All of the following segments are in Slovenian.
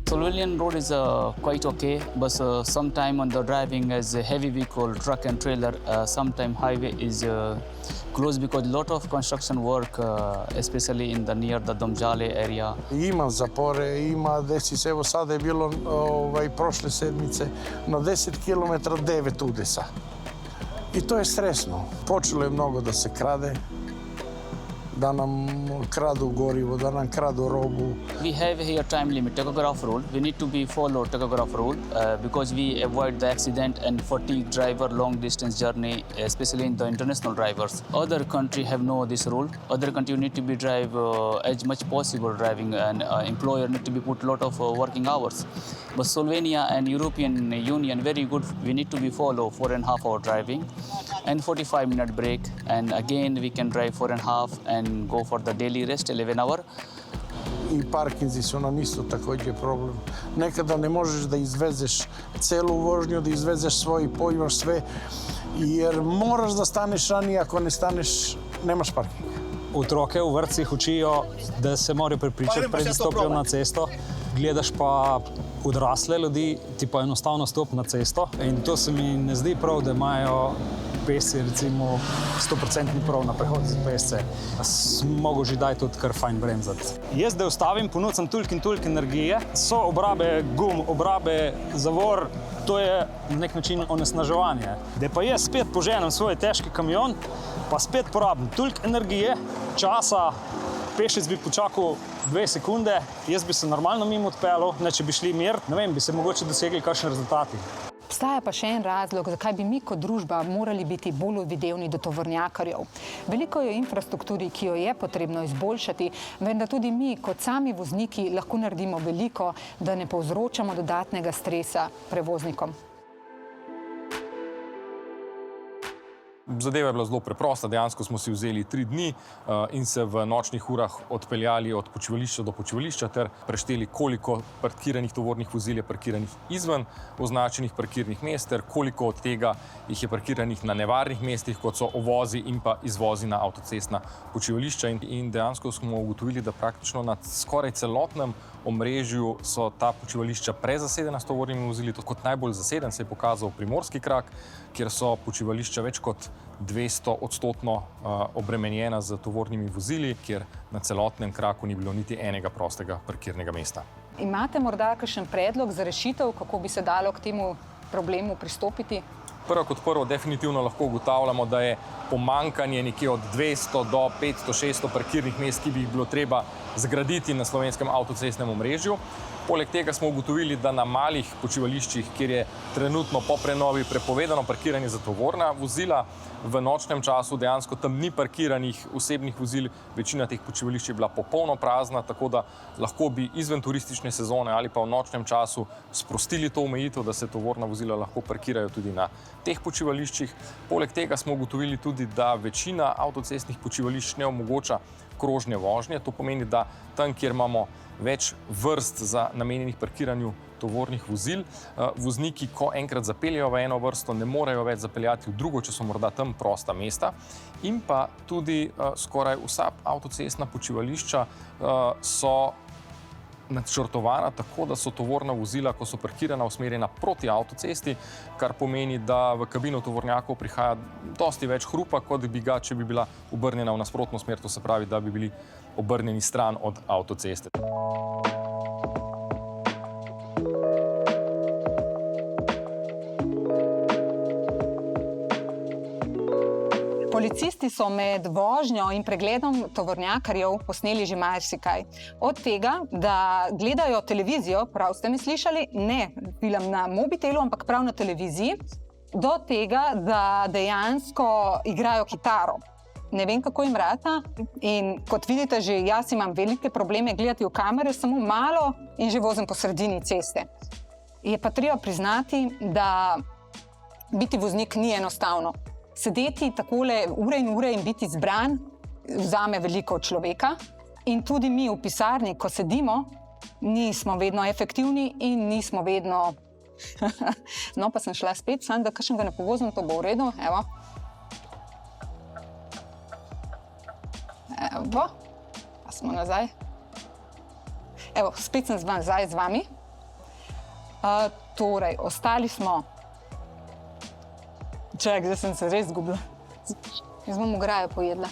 Slovenian road is quite okay, but sometime on the driving as a heavy vehicle, truck and trailer, sometime highway is closed because a lot of construction work, especially in the near the Domžale area. Ima zapore, desi se, evo sada je bilo prošle sedmice na 10 km 9 udesa. I to je stresno. Počelo je mnogo da se krade, da nam kradu gorivo, da nam kradu robu. We have here time limit, tachograph rule. We need to be follow tachograph rule because we avoid the accident and fatigue driver long distance journey, especially in the international drivers. Other country have no this rule. Other country need to be drive as much possible driving, and employer need to be put lot of working hours. But Slovenia and European Union very good. We need to be follow 4.5 hour driving and 45-minute break, and again we can drive 4.5 and go for the daily rest 11 hour. I parkinzi su nam isto također problem. Nekada ne možeš da izvezeš celu vožnju, da izvezeš svoj pojmaš sve, jer moraš da staneš ranije, ako ne staneš, nemaš parking. Otroke v vrtcih učijo, da se morajo prepričati, preden stopijo na cesto. Gledaš pa odrasle ljudi, ti pa enostavno stop na cesto. In to se mi ne zdi prav, da imajo pešci recimo 100% prav na prehod za pešce. Mogo že daj tudi kar fajn bremzati. Jaz, da ustavim, ponucam toliko in toliko energije. So obrabe gum, obrabe zavor, to je na nek način onesnaževanje. Da pa jaz spet poženem svoj težki kamion, pa spet porabim toliko energije, časa, pešec bi počakal 2 sekunde, jaz bi se normalno mimo odpeljal, ne če bi šli mir, ne vem, bi se mogoče dosegli kakšni rezultati. Obstaja pa še en razlog, zakaj bi mi kot družba morali biti bolj videvni do tovornjakarjev. Veliko je infrastrukturi, ki jo je potrebno izboljšati, vendar tudi mi kot sami vozniki lahko naredimo veliko, da ne povzročamo dodatnega stresa prevoznikom. Zadeva je bila zelo preprosta. Dejansko smo si vzeli 3 dni in se v nočnih urah odpeljali od počivališča do počivališča ter prešteli, koliko parkiranih tovornih vozil je parkiranih izven označenih parkirnih mest ter koliko od tega jih je parkiranih na nevarnih mestih, kot so uvozi in pa izvozi na avtocestna počivališča. In dejansko smo ugotovili, da praktično na skoraj celotnem omrežju so ta počivališča prezasedena s tovornimi vozili. Kot najbolj zaseden se je pokazal primorski krak, kjer so počivališča več kot 200% obremenjena z tovornimi vozili, kjer na celotnem kraku ni bilo niti enega prostega parkirnega mesta. Imate morda kakšen predlog za rešitev, kako bi se dalo k temu problemu pristopiti? Prvo kot prvo, definitivno lahko ugotavljamo, da je pomanjkanje nekje od 200 do 500, 600 parkirnih mest, ki bi jih bilo treba zgraditi na slovenskem avtocestnem omrežju. Poleg tega smo ugotovili, da na malih počivališčih, kjer je trenutno po prenovi prepovedano parkiranje za tovorna vozila, v nočnem času dejansko tam ni parkiranih osebnih vozil, večina teh počivališč je bila popolno prazna, tako da lahko bi izven turistične sezone ali pa v nočnem času sprostili to omejitev, da se tovorna vozila lahko parkirajo tudi na teh počivališčih. Poleg tega smo ugotovili tudi, da večina avtocestnih počivališč ne omogoča krožne vožnje. To pomeni, da tam, kjer imamo več vrst za namenjenih parkiranju tovornih vozil, vozniki, ko enkrat zapeljejo v eno vrsto, ne morejo več zapeljati v drugo, če so morda tam prosta mesta. In pa tudi skoraj vsa avtocestna počivališča so načrtovana tako, da so tovorna vozila, ko so parkirana, usmerjena proti avtocesti, kar pomeni, da v kabino tovornjakov prihaja dosti več hrupa, kot bi ga, če bi bila obrnjena v nasprotno smer, to se pravi, da bi bili obrnjeni stran od avtoceste. Policisti so med vožnjo in pregledom tovornjakarjev posneli že marsikaj. Od tega, da gledajo televizijo, prav ste me slišali, ne film na mobitelu, ampak prav na televiziji, do tega, da dejansko igrajo kitaro. Ne vem, kako jim rata, in kot vidite, že jaz imam velike probleme gledati v kamere, samo malo in že vozim po sredini ceste. Je pa treba priznati, da biti voznik ni enostavno. Sedeti takole ure in biti zbran vzame veliko od človeka, in tudi mi v pisarni, ko sedimo, nismo vedno efektivni in nismo vedno... No, pa sem šla spet, sam da kakšnega ne povozim, to bo v redu, evo. Evo, pa smo nazaj. Evo, spet sem nazaj z vami. Torej, ostali smo. Čak, zdaj sem se res zgubila. Jaz bom ograjo pojedla.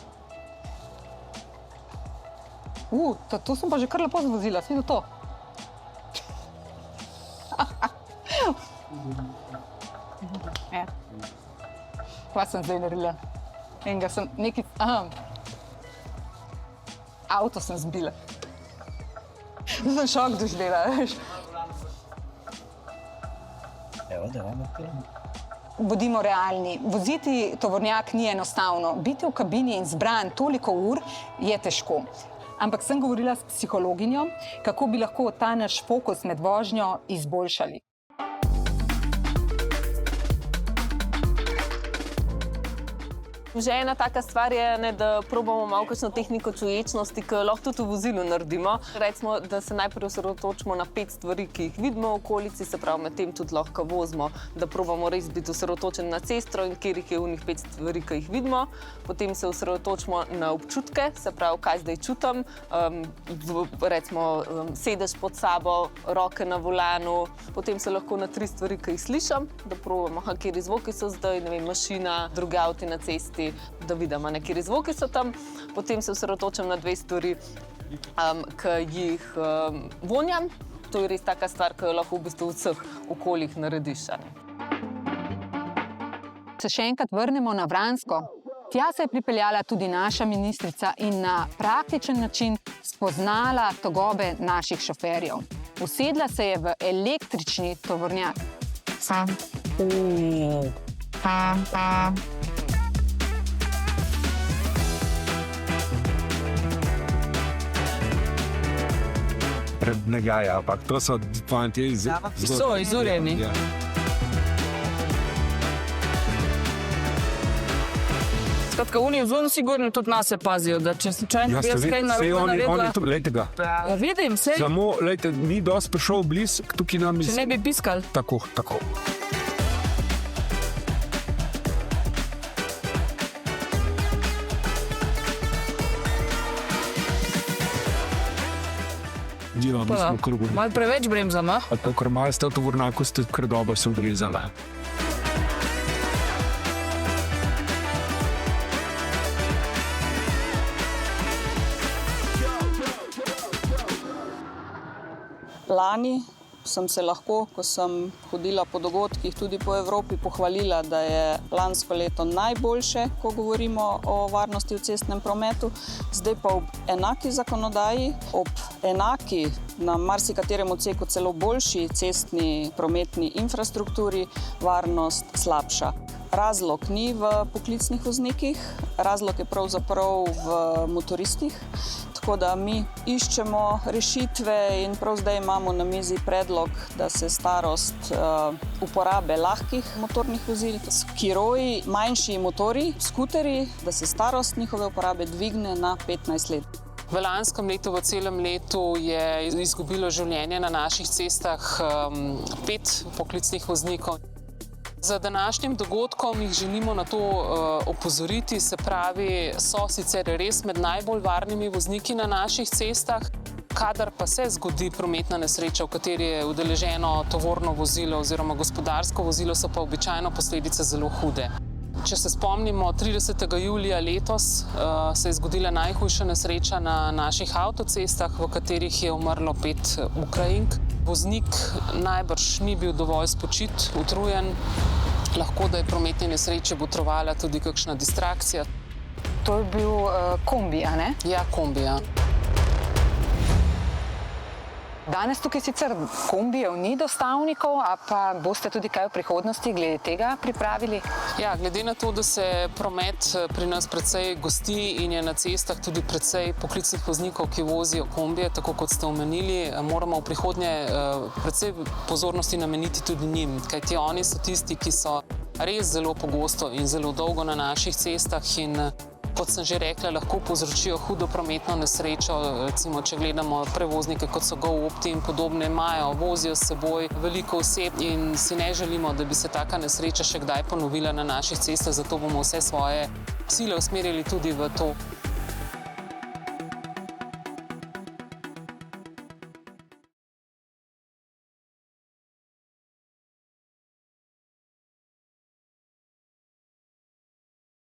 To sem pa že kar lepo zvozila, si to. Kaj sem zdaj naredila? Enega sem nekaj... Avto sem zbila. Zdaj sem šok doživela, veš. Evo, da vam odpijem. Bodimo realni. Voziti tovornjak ni enostavno. Biti v kabini in zbran toliko ur je težko. Ampak sem govorila s psihologinjo, kako bi lahko ta naš fokus med vožnjo izboljšali. Že ena taka stvar je, da probamo malo kakšno tehniko čuječnosti, ki lahko tudi v vozilu naredimo. Recimo, da se najprej osredotočimo na 5 stvari, ki jih vidimo v okolici, se pravi, med tem tudi lahko vozimo, da probamo res biti osredotočeni na cesto in kjer je unih 5 stvari, ki jih vidimo. Potem se osredotočimo na občutke, se pravi, kaj zdaj čutim, recimo sedež pod sabo, roke na volanu. Potem se lahko na 3 stvari, ki jih slišim, da probamo, kateri zvoki so zdaj, ne vem, mašina, drugi avti na cesti, da vidimo, kateri zvoki so tam. Potem se osredotočam na 2 stvari, ki jih vonjam. To je res taka stvar, ki jo lahko v bistvu v vseh okoljih narediš. Se še enkrat vrnemo na Vransko. Tja se je pripeljala tudi naša ministrica in na praktičen način spoznala tegobe naših šoferjev. Usedla se je v električni tovornjak. Negaja, ampak to so fantje So izurjeni. Ja. Skratka, oni zelo sigurno tudi nas se pazijo, da če slučajno bi jaz kaj naredila... Lejte ga. Ja, vidim, sej. Samo, lejte, ni dosti prišel bliz, tukaj nam Če ne bi piskali. Tako. Malo preveč bremzam, a? Ker malo ste v tovornjaku, ste kar dobro se odrezali. Lani sem se lahko, ko sem hodila po dogodkih tudi po Evropi, pohvalila, da je lansko leto najboljše, ko govorimo o varnosti v cestnem prometu. Zdaj pa ob enaki zakonodaji, ob enaki, na marsikaterem odseku celo boljši cestni prometni infrastrukturi, varnost slabša. Razlog ni v poklicnih voznikih, razlog je pravzaprav v motoristih. Tako da mi iščemo rešitve in prav zdaj imamo na mizi predlog, da se starost uporabe lahkih motornih vozil, skiroji, manjši motori, skuteri, da se starost njihove uporabe dvigne na 15 let. V lanskem letu, v celem letu je izgubilo življenje na naših cestah 5 poklicnih voznikov. Z današnjim dogodkom jih želimo na to opozoriti, se pravi, so sicer res med najbolj varnimi vozniki na naših cestah, kadar pa se zgodi prometna nesreča, v kateri je udeleženo tovorno vozilo oziroma gospodarsko vozilo, so pa običajno posledice zelo hude. Če se spomnimo, 30. julija letos se je zgodila najhujša nesreča na naših avtocestah, v katerih je umrlo 5 Ukrajink. Voznik najbrž ni bil dovolj spočit, utrujen, lahko da je prometni nesreči botrovala tudi kakšna distrakcija. To je bil kombi, a ne? Ja, kombi, ja. Danes tukaj sicer kombijev ni dostavnikov, a pa boste tudi kaj v prihodnosti glede tega pripravili? Ja, glede na to, da se promet pri nas precej gosti in je na cestah tudi precej poklicnih voznikov, ki vozijo kombije, tako kot ste omenili, moramo v prihodnje precej pozornosti nameniti tudi njim, kajti oni so tisti, ki so res zelo pogosto in zelo dolgo na naših cestah in kot sem že rekla, lahko povzročijo hudo prometno nesrečo. Recimo, če gledamo prevoznike, kot so GoOpti in podobne, vozijo s seboj veliko oseb in si ne želimo, da bi se taka nesreča še kdaj ponovila na naših cestah, zato bomo vse svoje sile usmerili tudi v to.